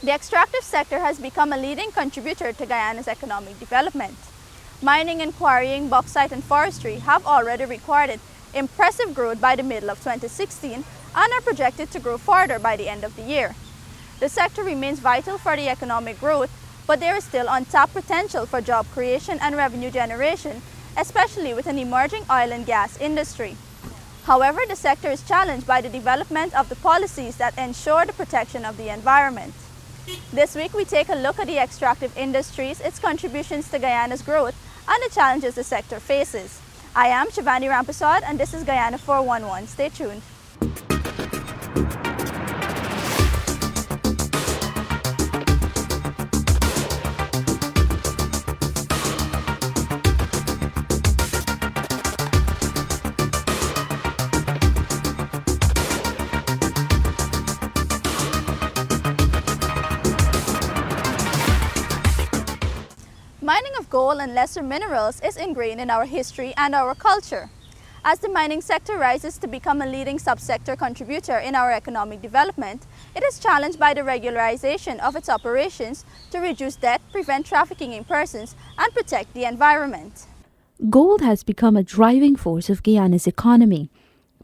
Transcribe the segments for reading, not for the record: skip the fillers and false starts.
The extractive sector has become a leading contributor to Guyana's economic development. Mining and quarrying, bauxite and forestry have already recorded impressive growth by the middle of 2016 and are projected to grow further by the end of the year. The sector remains vital for the economic growth, but there is still untapped potential for job creation and revenue generation, especially with an emerging oil and gas industry. However, the sector is challenged by the development of the policies that ensure the protection of the environment. This week, we take a look at the extractive industries, its contributions to Guyana's growth, and the challenges the sector faces. I am Shivani Rampasad, and this is Guyana 411. Stay tuned. Mining of gold and lesser minerals is ingrained in our history and our culture. As the mining sector rises to become a leading subsector contributor in our economic development, it is challenged by the regularization of its operations to reduce debt, prevent trafficking in persons, and protect the environment. Gold has become a driving force of Guyana's economy.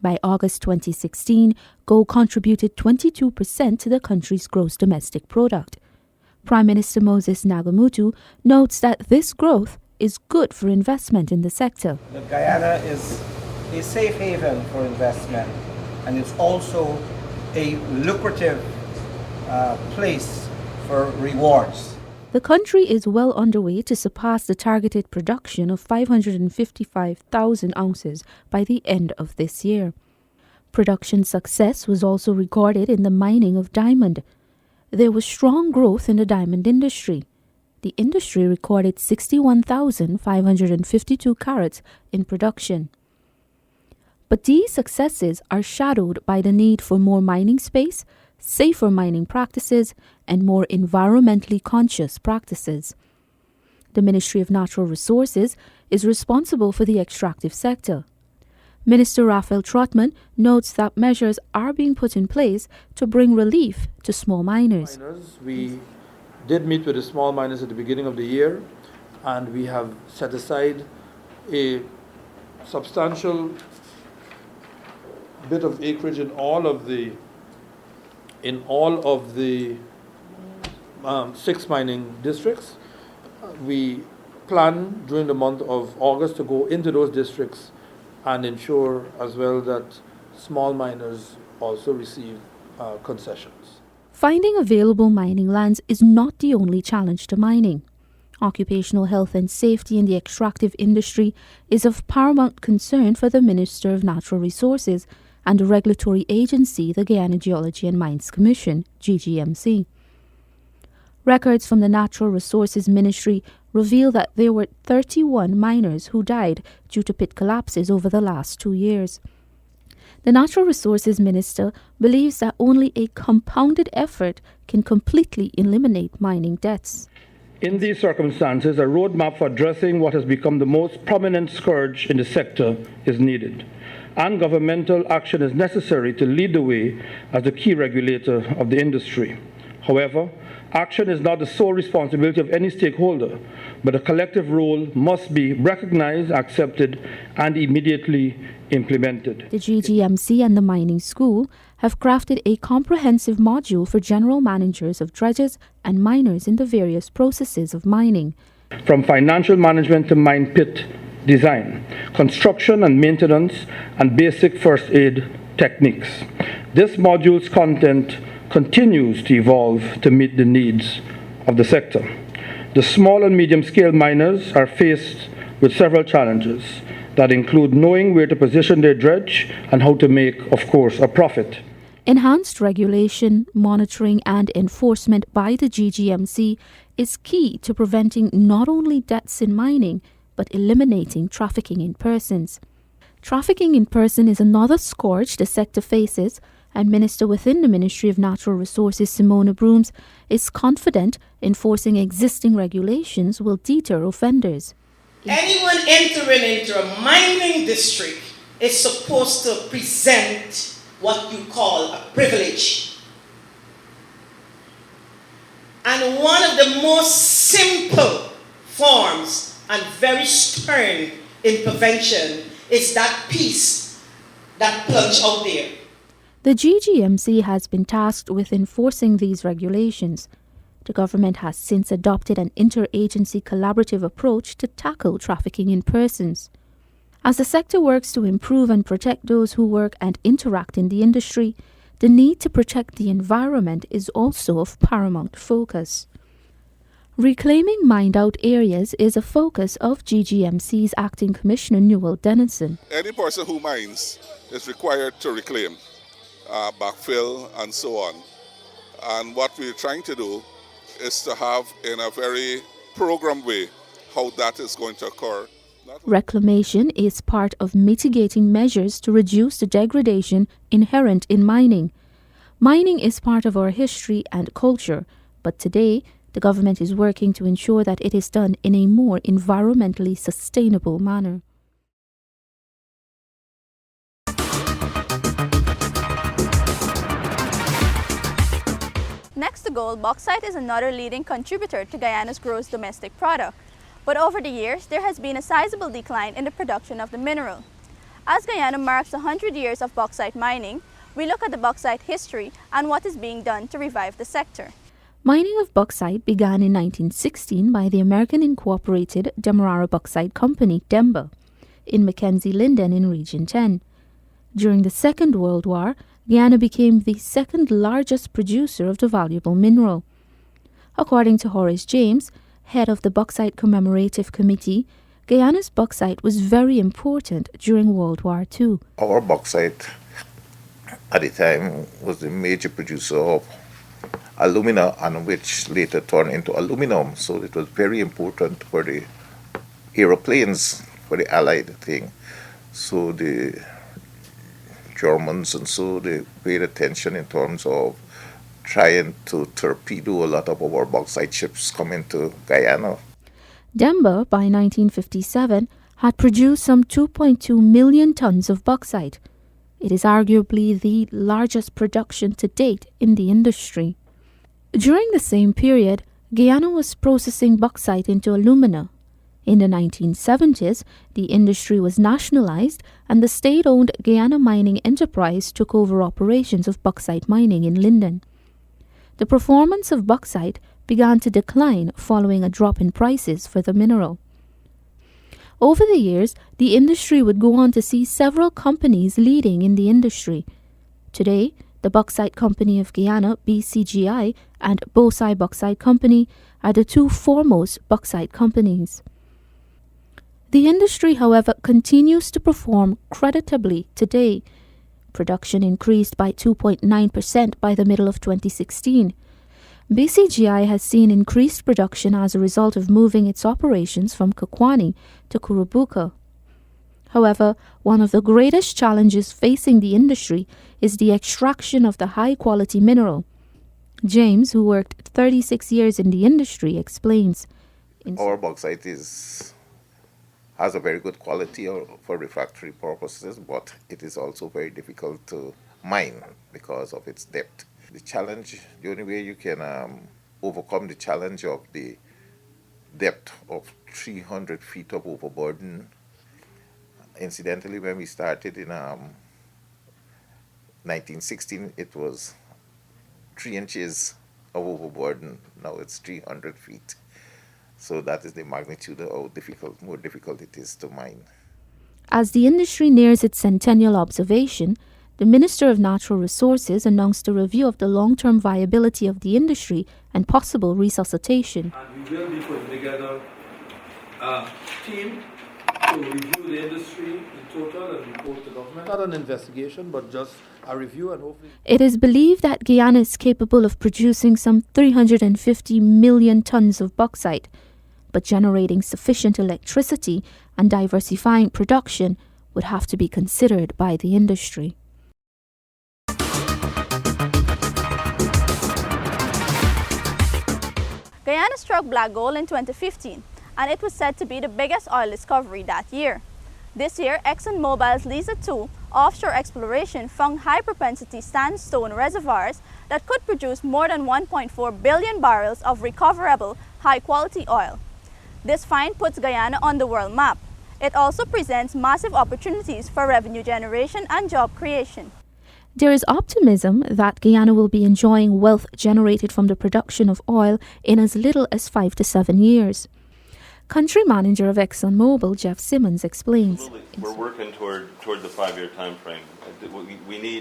By August 2016, gold contributed 22% to the country's gross domestic product. Prime Minister Moses Nagamutu notes that this growth is good for investment in the sector. Guyana is a safe haven for investment, and it's also a lucrative place for rewards. The country is well underway to surpass the targeted production of 555,000 ounces by the end of this year. Production success was also recorded in the mining of diamond. There was strong growth in the diamond industry. The industry recorded 61,552 carats in production. But these successes are shadowed by the need for more mining space, safer mining practices, and more environmentally conscious practices. The Ministry of Natural Resources is responsible for the extractive sector. Minister Raphael Trotman notes that measures are being put in place to bring relief to small miners. We did meet with the small miners at the beginning of the year, and we have set aside a substantial bit of acreage in all of the 6 mining districts. We plan during the month of August to go into those districts and ensure as well that small miners also receive concessions. Finding available mining lands is not the only challenge to mining. Occupational health and safety in the extractive industry is of paramount concern for the Minister of Natural Resources and the regulatory agency, the Guyana Geology and Mines Commission, GGMC. Records from the Natural Resources Ministry reveal that there were 31 miners who died due to pit collapses over the last 2 years. The Natural Resources Minister believes that only a compounded effort can completely eliminate mining deaths. In these circumstances, a roadmap for addressing what has become the most prominent scourge in the sector is needed, and governmental action is necessary to lead the way as the key regulator of the industry. However, action is not the sole responsibility of any stakeholder, but a collective role must be recognized, accepted, and immediately implemented. The GGMC and the mining school have crafted a comprehensive module for general managers of dredges and miners in the various processes of mining. From financial management to mine pit design, construction and maintenance, and basic first aid techniques. This module's content continues to evolve to meet the needs of the sector. The small and medium-scale miners are faced with several challenges that include knowing where to position their dredge and how to make, of course, a profit. Enhanced regulation, monitoring, and enforcement by the GGMC is key to preventing not only deaths in mining, but eliminating trafficking in persons. Trafficking in person is another scourge the sector faces, and Minister within the Ministry of Natural Resources, Simona Brooms, is confident enforcing existing regulations will deter offenders. Anyone entering into a mining district is supposed to present what you call a privilege. And one of the most simple forms and very stern in prevention is that piece, that plunge out there. The GGMC has been tasked with enforcing these regulations. The government has since adopted an interagency collaborative approach to tackle trafficking in persons. As the sector works to improve and protect those who work and interact in the industry, the need to protect the environment is also of paramount focus. Reclaiming mined-out areas is a focus of GGMC's Acting Commissioner Newell Dennison. Any person who mines is required to reclaim, backfill, and so on. And what we're trying to do is to have, in a very programmed way, how that is going to occur. Reclamation is part of mitigating measures to reduce the degradation inherent in mining. Mining is part of our history and culture, but today, the government is working to ensure that it is done in a more environmentally sustainable manner. Next to gold, bauxite is another leading contributor to Guyana's gross domestic product. But over the years, there has been a sizable decline in the production of the mineral. As Guyana marks 100 years of bauxite mining, we look at the bauxite history and what is being done to revive the sector. Mining of bauxite began in 1916 by the American Incorporated Demerara Bauxite Company, DEMBA, in Mackenzie Linden in Region 10. During the Second World War, Guyana became the second largest producer of the valuable mineral. According to Horace James, head of the Bauxite Commemorative Committee, Guyana's bauxite was very important during World War II. Our bauxite at the time was the major producer of alumina, and which later turned into aluminum. So it was very important for the aeroplanes, for the Allied thing. So the Germans and so they paid attention in terms of trying to torpedo a lot of our bauxite ships coming to Guyana. DEMBA, by 1957, had produced some 2.2 million tons of bauxite. It is arguably the largest production to date in the industry. During the same period, Guyana was processing bauxite into alumina. In the 1970s, the industry was nationalized and the state-owned Guyana Mining Enterprise took over operations of bauxite mining in Linden. The performance of bauxite began to decline following a drop in prices for the mineral. Over the years, the industry would go on to see several companies leading in the industry. Today, the Bauxite Company of Guyana, BCGI, and Bosai Bauxite Company are the two foremost bauxite companies. The industry, however, continues to perform creditably today. Production increased by 2.9% by the middle of 2016. BCGI has seen increased production as a result of moving its operations from Kakwani to Kurubuka. However, one of the greatest challenges facing the industry is the extraction of the high-quality mineral. James, who worked 36 years in the industry, explains. Our bauxite has a very good quality for refractory purposes, but it is also very difficult to mine because of its depth. The only way you can overcome the challenge of the depth of 300 feet of overburden. Incidentally, when we started in 1916, it was 3 inches of overburden. Now it's 300 feet. So that is the magnitude of how more difficult it is to mine. As the industry nears its centennial observation, the Minister of Natural Resources announced a review of the long-term viability of the industry and possible resuscitation. And we will be putting together a team to review the industry in total and report to government. Not an investigation, but just a review, and hopefully... It is believed that Guyana is capable of producing some 350 million tons of bauxite, but generating sufficient electricity and diversifying production would have to be considered by the industry. Guyana struck black gold in 2015, and it was said to be the biggest oil discovery that year. This year, ExxonMobil's Liza 2 offshore exploration found high-propensity sandstone reservoirs that could produce more than 1.4 billion barrels of recoverable, high-quality oil. This find puts Guyana on the world map. It also presents massive opportunities for revenue generation and job creation. There is optimism that Guyana will be enjoying wealth generated from the production of oil in as little as 5 to 7 years. Country manager of ExxonMobil, Jeff Simmons, explains. Absolutely. We're working toward the 5-year time frame.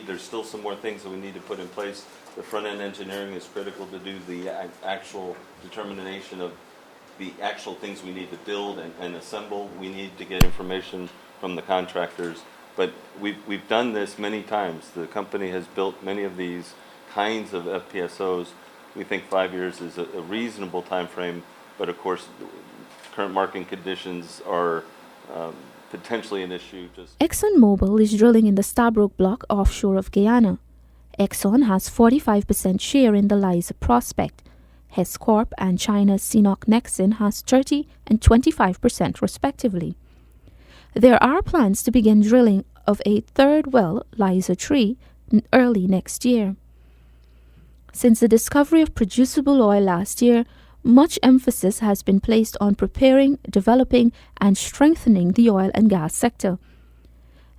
There's still some more things that we need to put in place. The front-end engineering is critical to do the actual determination of the actual things we need to build and assemble. We need to get information from the contractors. But we've done this many times. The company has built many of these kinds of FPSOs. We think 5 years is a reasonable time frame, but of course, current market conditions are potentially an issue. ExxonMobil is drilling in the Stabroek Block offshore of Guyana. Exxon has 45% share in the Liza prospect. Hess Corp and China's Sinopec Nexen has 30 and 25% respectively. There are plans to begin drilling of a third well, Liza 3, early next year. Since the discovery of producible oil last year, much emphasis has been placed on preparing, developing, and strengthening the oil and gas sector.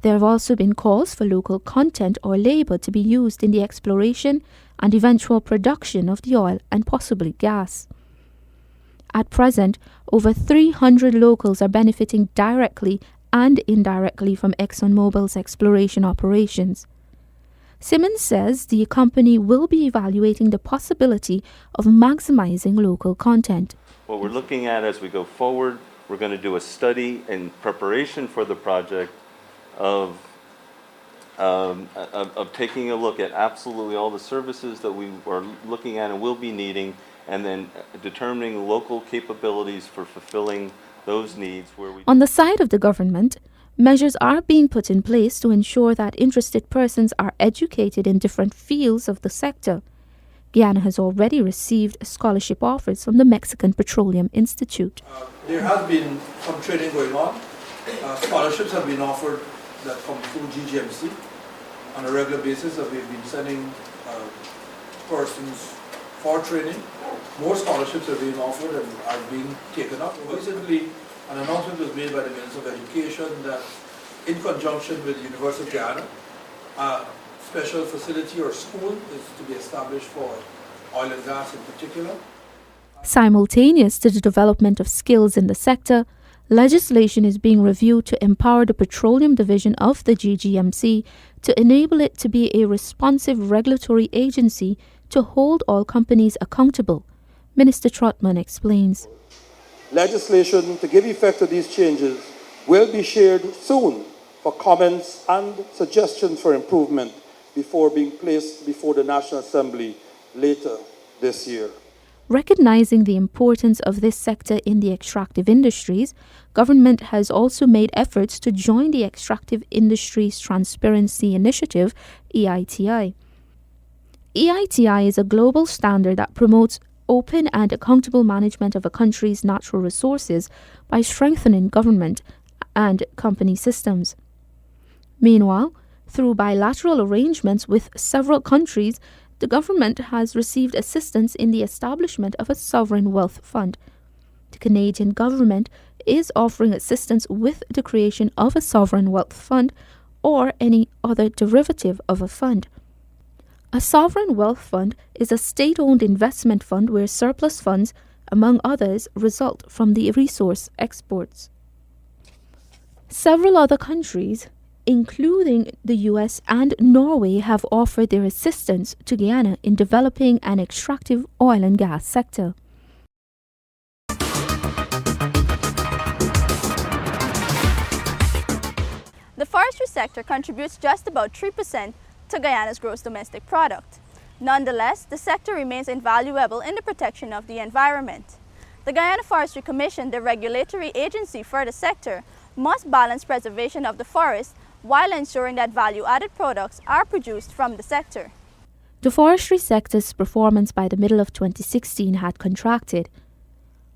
There have also been calls for local content or labor to be used in the exploration and eventual production of the oil and possibly gas. At present, over 300 locals are benefiting directly and indirectly from ExxonMobil's exploration operations. Simmons says the company will be evaluating the possibility of maximizing local content. What we're looking at as we go forward, we're going to do a study in preparation for the project of taking a look at absolutely all the services that we are looking at and will be needing, and then determining local capabilities for fulfilling those needs. On the side of the government, measures are being put in place to ensure that interested persons are educated in different fields of the sector. Guyana has already received scholarship offers from the Mexican Petroleum Institute. There has been some training going on. Scholarships have been offered that come through GGMC on a regular basis, that we've been sending persons for training. More scholarships are being offered and are being taken up. Recently, an announcement was made by the Minister of Education that in conjunction with the University of Guyana, a special facility or school is to be established for oil and gas in particular. Simultaneous to the development of skills in the sector, legislation is being reviewed to empower the Petroleum Division of the GGMC to enable it to be a responsive regulatory agency to hold all companies accountable. Minister Trotman explains. Legislation to give effect to these changes will be shared soon for comments and suggestions for improvement before being placed before the National Assembly later this year. Recognizing the importance of this sector in the extractive industries, government has also made efforts to join the Extractive Industries Transparency Initiative, EITI. EITI is a global standard that promotes open and accountable management of a country's natural resources by strengthening government and company systems. Meanwhile, through bilateral arrangements with several countries, the government has received assistance in the establishment of a sovereign wealth fund. The Canadian government is offering assistance with the creation of a sovereign wealth fund or any other derivative of a fund. A sovereign wealth fund is a state-owned investment fund where surplus funds, among others, result from the resource exports. Several other countries, including the US and Norway, have offered their assistance to Guyana in developing an extractive oil and gas sector. The forestry sector contributes just about 3% to Guyana's gross domestic product. Nonetheless, the sector remains invaluable in the protection of the environment. The Guyana Forestry Commission, the regulatory agency for the sector, must balance preservation of the forest while ensuring that value-added products are produced from the sector. The forestry sector's performance by the middle of 2016 had contracted.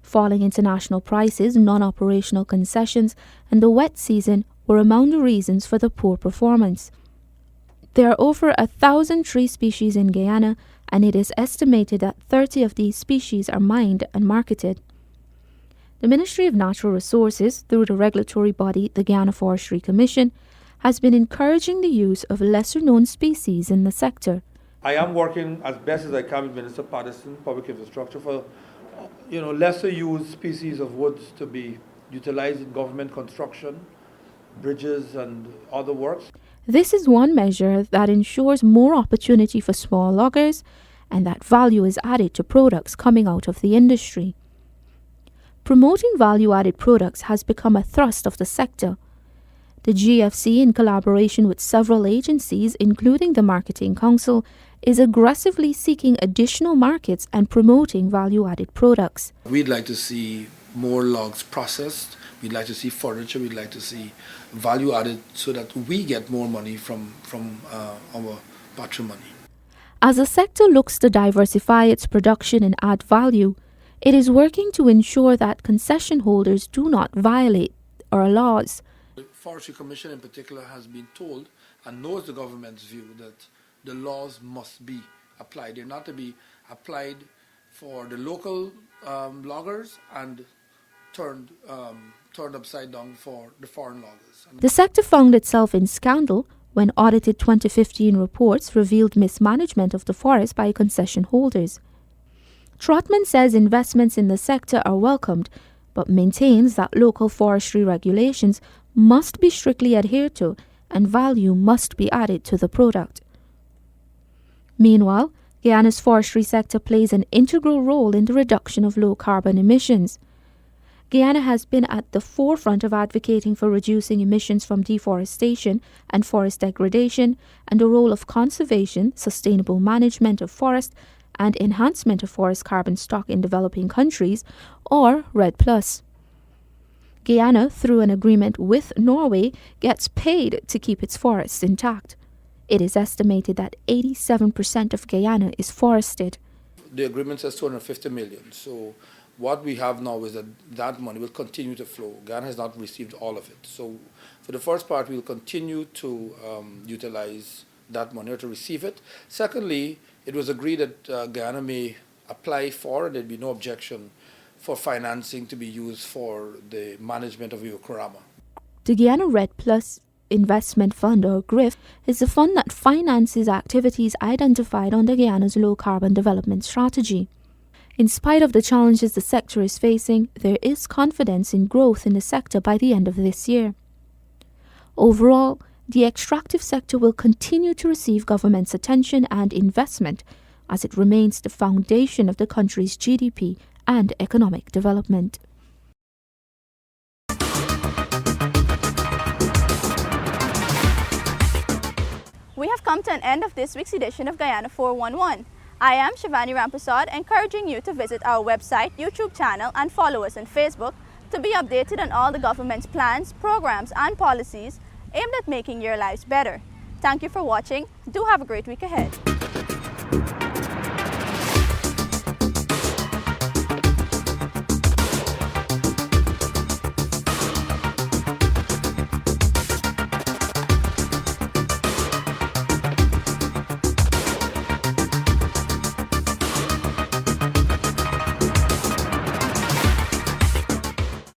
Falling international prices, non-operational concessions, and the wet season were among the reasons for the poor performance. There are over 1,000 tree species in Guyana, and it is estimated that 30 of these species are mined and marketed. The Ministry of Natural Resources, through the regulatory body the Guyana Forestry Commission, has been encouraging the use of lesser-known species in the sector. I am working as best as I can with Minister Patterson, Public Infrastructure, for lesser used species of woods to be utilized in government construction, bridges and other works. This is one measure that ensures more opportunity for small loggers and that value is added to products coming out of the industry. Promoting value-added products has become a thrust of the sector. The GFC, in collaboration with several agencies, including the Marketing Council, is aggressively seeking additional markets and promoting value-added products. We'd like to see more logs processed. We'd like to see furniture. We'd like to see value added so that we get more money from our patrimony. As the sector looks to diversify its production and add value, it is working to ensure that concession holders do not violate our laws. The Forestry Commission in particular has been told and knows the government's view that the laws must be applied. They're not to be applied for the local loggers and turned upside down for the foreign loggers. The sector found itself in scandal when audited 2015 reports revealed mismanagement of the forest by concession holders. Trotman says investments in the sector are welcomed, but maintains that local forestry regulations must be strictly adhered to and value must be added to the product. Meanwhile, Guyana's forestry sector plays an integral role in the reduction of low-carbon emissions. Guyana has been at the forefront of advocating for reducing emissions from deforestation and forest degradation and the role of conservation, sustainable management of forest, and enhancement of forest carbon stock in developing countries, or REDD+. Guyana, through an agreement with Norway, gets paid to keep its forests intact. It is estimated that 87% of Guyana is forested. The agreement says 250 million. So what we have now is that money will continue to flow. Guyana has not received all of it. So for the first part, we'll continue to utilize that money or to receive it. Secondly, it was agreed that Guyana may apply for, and there'd be no objection, for financing to be used for the management of Yokorama. The Guyana REDD+ Investment Fund, or GRIF, is a fund that finances activities identified under Guyana's low-carbon development strategy. In spite of the challenges the sector is facing, there is confidence in growth in the sector by the end of this year. Overall, the extractive sector will continue to receive government's attention and investment as it remains the foundation of the country's GDP and economic development. We have come to an end of this week's edition of Guyana 411. I am Shivani Rampasad, encouraging you to visit our website, YouTube channel, and follow us on Facebook to be updated on all the government's plans, programs, and policies aimed at making your lives better. Thank you for watching. Do have a great week ahead.